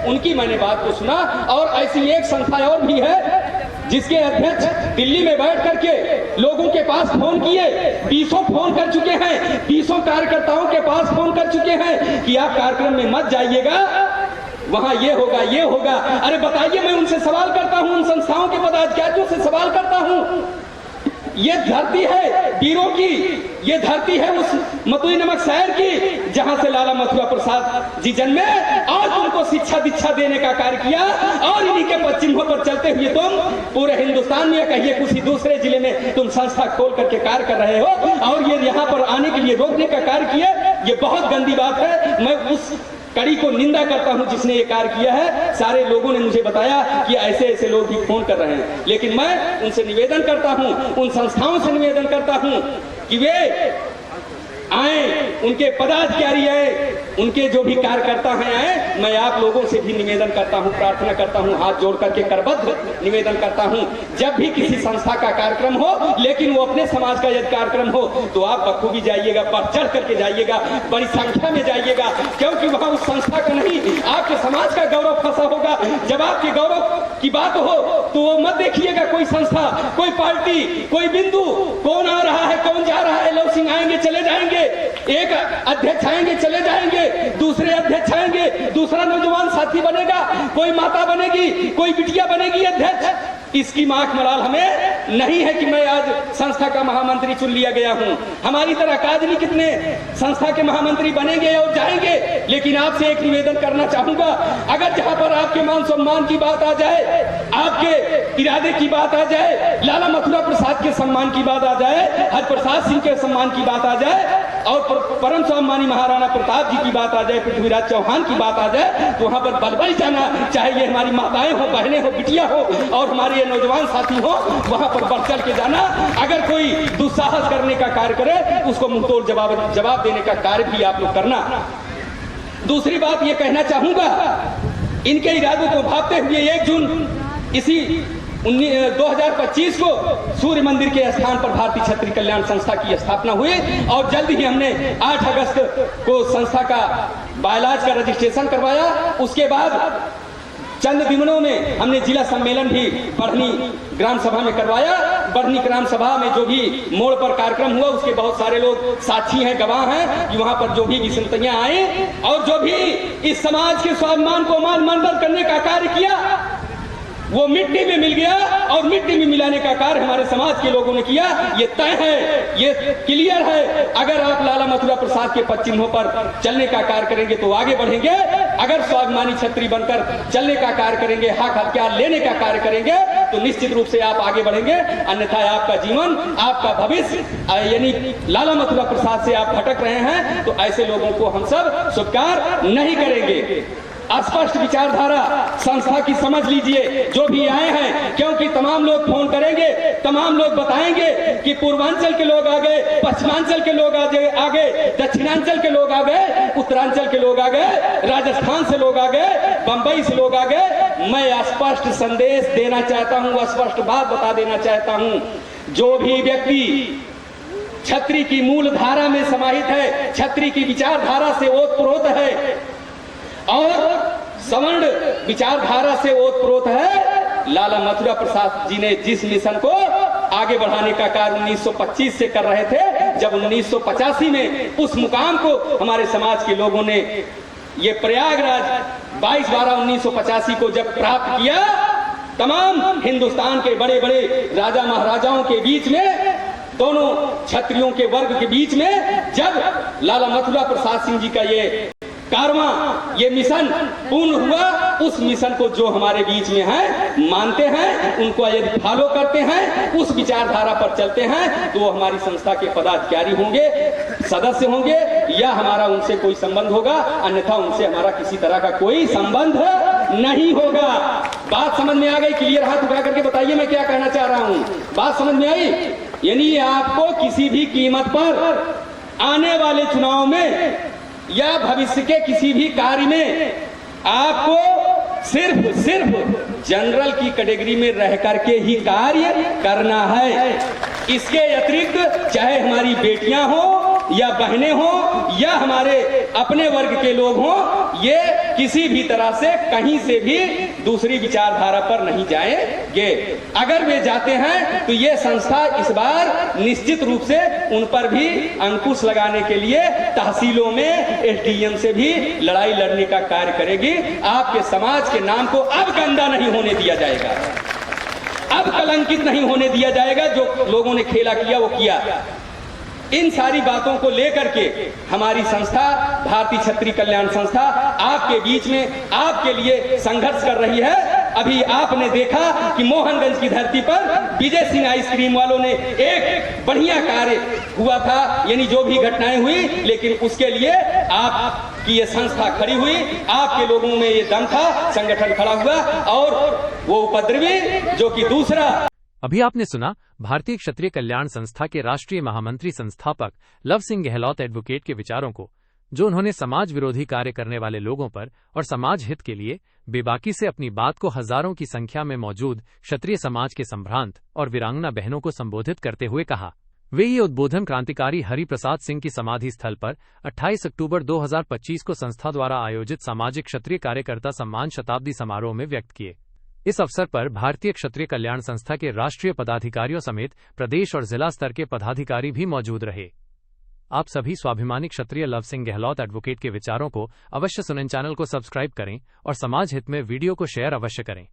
उनकी मैंने बात को सुना। और ऐसी एक संस्था और भी है जिसके अध्यक्ष दिल्ली में बैठ करके लोगों के पास फोन किए, 20 फोन कर चुके हैं, 20 कार्यकर्ताओं के पास फोन कर चुके हैं कि आप कार्यक्रम में मत जाइएगा, वहां ये होगा ये होगा। अरे बताइए, मैं उनसे सवाल करता हूं, उन संस्थाओं के पदाधिकारियों से सवाल करता हूं, ये धरती है वीरों की, ये धरती है उस मतुई नमक शहर की जहां से लाला मथुरा प्रसाद जी जन्मे और तुमको शिक्षा दीक्षा देने का कार्य किया। और इन्हीं के पश्चिमों पर चलते हुए तुम पूरे हिंदुस्तान में, कहिए किसी दूसरे जिले में तुम संस्था खोल करके कार्य कर रहे हो और ये यहाँ पर आने के लिए रोकने का कार्य किए। ये बहुत गंदी बात है। मैं उस कड़ी को निंदा करता हूं जिसने ये कार्य किया है। सारे लोगों ने मुझे बताया कि ऐसे ऐसे लोग भी फोन कर रहे हैं, लेकिन मैं उनसे निवेदन करता हूं, उन संस्थाओं से निवेदन करता हूं कि वे आए, उनके पदाधिकारी आए, उनके जो भी कार्यकर्ता हैं आए। मैं आप लोगों से भी निवेदन करता हूं, प्रार्थना करता हूं, हाथ जोड़ करके करबद्ध निवेदन करता हूं, जब भी किसी संस्था का कार्यक्रम हो, लेकिन वो अपने समाज का यदि कार्यक्रम हो तो आप बखूबी जाइएगा, बढ़ चढ़ करके जाइएगा, बड़ी संख्या में जाइएगा, क्योंकि वहां उस संस्था का नहीं आपके समाज का गौरव फंसा होगा। जब आपके गौरव की बात हो तो वो मत देखिएगा कोई संस्था, कोई पार्टी, कोई बिंदु, कौन आ रहा है कौन जा रहा है। लव सिंह आएंगे चले जाएंगे, एक अध्यक्ष आएंगे चले जाएंगे, दूसरे अध्यक्ष आएंगे, दूसरा नौजवान साथी बनेगा, कोई माता बनेगी, कोई बिटिया बनेगी अध्यक्ष। इसकी माख मलाल हमें नहीं है कि मैं आज संस्था का महामंत्री चुन लिया गया हूं। हमारी तरह काजनी कितने संस्था के महामंत्री बनेंगे और जाएंगे। लेकिन आपसे एक निवेदन करना चाहूंगा, अगर जहां पर आपके मान सम्मान की बात आ जाए, आपके इरादे की बात आ जाए, लाला मथुरा प्रसाद के सम्मान की बात आ जाए, हरप्रसाद सिंह के सम्मान की बात आ जाए और परम सम्मानी महाराणा प्रताप जी की बात आ जाए, पृथ्वीराज चौहान की बात आ जाए, तो वहां पर बलबल जाना, चाहे ये हमारी माताएं हो, बहनें हो, बिटिया हो और हमारे ये नौजवान साथी हो, वहां पर बढ़ चढ़ के जाना। अगर कोई दुस्साहस करने का कार्य करे उसको मुंहतोड़ जवाब देने का कार्य भी आप लोग करना। दूसरी बात ये कहना चाहूंगा, इनके इरादों को भांपते हुए 1 जून इसी 2025 को सूर्य मंदिर के स्थान पर भारतीय क्षत्रिय कल्याण संस्था की स्थापना हुई और जल्द ही हमने 8 अगस्त को संस्था का बायलॉज का रजिस्ट्रेशन करवाया। उसके बाद चंद दिनों में हमने जिला सम्मेलन भी बढ़नी ग्राम सभा में करवाया। बढ़नी ग्राम सभा में जो भी मोड़ पर कार्यक्रम हुआ उसके बहुत सारे लोग साक्षी हैं, गवाह हैं कि वहां पर जो भी विसंगतियां आई और जो भी इस समाज के स्वाभिमान को मान मंडल करने का कार्य किया वो मिट्टी में मिल गया और मिट्टी में मिलाने का कार्य हमारे समाज के लोगों ने किया। ये तय है, ये क्लियर है। अगर आप लाला मथुरा प्रसाद के पद चिन्हों पर चलने का कार्य करेंगे तो आगे बढ़ेंगे। अगर स्वाभिमानी क्षत्रिय बनकर चलने का कार्य करेंगे, हक हथियार लेने का कार्य करेंगे तो निश्चित रूप से आप आगे बढ़ेंगे। अन्यथा आपका जीवन, आपका भविष्य यानी लाला मथुरा प्रसाद से आप भटक रहे हैं तो ऐसे लोगों को हम सब स्वीकार नहीं करेंगे। स्पष्ट विचारधारा संस्था की समझ लीजिए जो भी आए हैं, क्योंकि तमाम लोग फोन करेंगे, तमाम लोग बताएंगे कि पूर्वांचल के लोग आ गए, पश्चिमांचल के लोग आ गए, दक्षिणांचल के लोग आ गए, उत्तरांचल के लोग आ गए, राजस्थान से लोग आ गए, बंबई से लोग आ गए। मैं स्पष्ट संदेश देना चाहता हूं, स्पष्ट बात बता देना चाहता हूं, जो भी व्यक्ति क्षत्रिय की मूल धारा में समाहित है, क्षत्रिय की विचारधारा से ओतप्रोत है और सवर्ण विचारधारा से ओतप्रोत है, लाला मथुरा प्रसाद जी ने जिस मिशन को आगे बढ़ाने का कार्य 1925 से कर रहे थे, जब 1985 में उस मुकाम को हमारे समाज के लोगों ने ये प्रयागराज 22/12/1985 को जब प्राप्त किया, तमाम हिंदुस्तान के बड़े बड़े राजा महाराजाओं के बीच में, दोनों क्षत्रियों के वर्ग के बीच में जब लाला मथुरा प्रसाद सिंह जी का ये कारवां, ये मिशन पूर्ण हुआ, उस मिशन को जो हमारे बीच में है मानते हैं, उनको यदि फॉलो करते हैं, उस विचारधारा पर चलते हैं तो वो हमारी संस्था के पदाधिकारी होंगे, सदस्य होंगे या हमारा उनसे कोई संबंध होगा, अन्यथा उनसे हमारा किसी तरह का कोई संबंध नहीं होगा। बात समझ में आ गई? क्लियर हाथ उठा करके बताइए मैं क्या कहना चाह रहा हूं। बात समझ में आई? यानी आपको किसी भी कीमत पर आने वाले चुनाव में या भविष्य के किसी भी कार्य में आपको सिर्फ जनरल की कैटेगरी में रह करके ही कार्य करना है। इसके अतिरिक्त चाहे हमारी बेटियां हो या बहनें हो या हमारे अपने वर्ग के लोग हों, ये किसी भी तरह से कहीं से भी दूसरी विचारधारा पर नहीं जाएंगे। अगर वे जाते हैं तो ये संस्था इस बार निश्चित रूप से उन पर भी अंकुश लगाने के लिए तहसीलों में एसडीएम से भी लड़ाई लड़ने का कार्य करेगी। आपके समाज के नाम को अब गंदा नहीं होने दिया जाएगा, अब कलंकित नहीं होने दिया जाएगा। जो लोगों ने खेला किया वो किया। इन सारी बातों को लेकर के हमारी संस्था भारतीय क्षत्रिय कल्याण संस्था आपके बीच में आपके लिए संघर्ष कर रही है। अभी आपने देखा कि मोहनगंज की धरती पर विजय सिंह आइसक्रीम वालों ने एक बढ़िया कार्य हुआ था, यानी जो भी घटनाएं हुई, लेकिन उसके लिए आपकी ये संस्था खड़ी हुई, आपके लोगों में ये दम था, संगठन खड़ा हुआ। और वो उपद्रवी जो कि दूसरा अभी आपने सुना भारतीय क्षत्रिय कल्याण संस्था के राष्ट्रीय महामंत्री संस्थापक लव सिंह गहलोत एडवोकेट के विचारों को, जो उन्होंने समाज विरोधी कार्य करने वाले लोगों पर और समाज हित के लिए बेबाकी से अपनी बात को हजारों की संख्या में मौजूद क्षत्रिय समाज के संभ्रांत और वीरांगना बहनों को संबोधित करते हुए कहा। वे ये उद्बोधन क्रांतिकारी हरिप्रसाद सिंह की समाधि स्थल पर 28 अक्टूबर 2025 को संस्था द्वारा आयोजित सामाजिक क्षत्रिय कार्यकर्ता सम्मान शताब्दी समारोह में व्यक्त किए। इस अवसर पर भारतीय क्षत्रिय कल्याण संस्था के राष्ट्रीय पदाधिकारियों समेत प्रदेश और जिला स्तर के पदाधिकारी भी मौजूद रहे। आप सभी स्वाभिमानी क्षत्रिय लव सिंह गहलोत एडवोकेट के विचारों को अवश्य सुनें। चैनल को सब्सक्राइब करें और समाज हित में वीडियो को शेयर अवश्य करें।